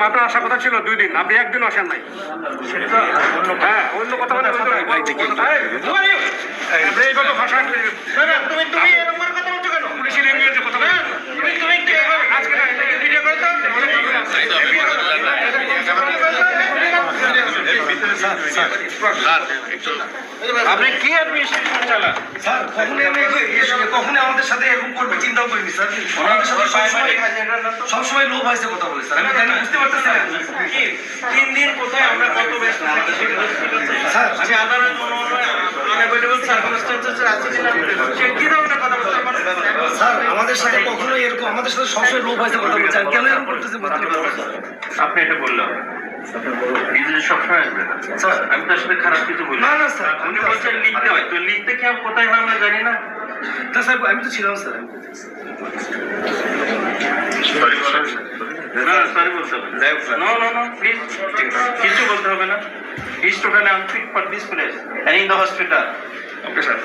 আপনার আসার কথা ছিল 2 দিন, আপনি একদিন আসেন নাই। হ্যাঁ, অন্য কথা বলে এইভাবে ভাষা তুমি এরকম কথা বলছো কেন? পুলিশের এমনিতে কথা বলে তুমি আজকে ভিডিও করে তো আপনি কি অ্যাডমিনিস্ট্রেশন চালান স্যার? কখনই আমাদের সাথে এরকম করবে চিন্তাও করিনি স্যার। আমাদের সাথে সবসময় লোভ হয়েছে কথা বলে স্যার। আমি বুঝতে পারতেছি না 3 দিন কোথায় আমরা কত ব্যস্ত স্যার। আমি আদালত আনএভয়েডেবল সার্কামস্ট্যান্সেস আছে কিনা সে কি ধরনের কথা বলতে পারেন স্যার? আমাদের সাথে কখনোই এরকম, আমাদের সাথে সবসময় লোভ হয়েছে কথা বলছে। কেন এরকম করতেছে বুঝতে পারছি না। আপনি এটা বললাম সবসময় আসবেন স্যার, আমি তো আসলে খারাপ কিছু বলি না না স্যার, উনি বলছেন লিখতে হয়, তো লিখতে কি আমি কোথায় হয় আমরা জানি না। না স্যার, আমি তো ছিলাম স্যার। না সরি বলতে হবে নো নো নো প্লিজ, কিছু বলতে হবে না। He's totally unfit for this place and in the hospital. Okay, sir.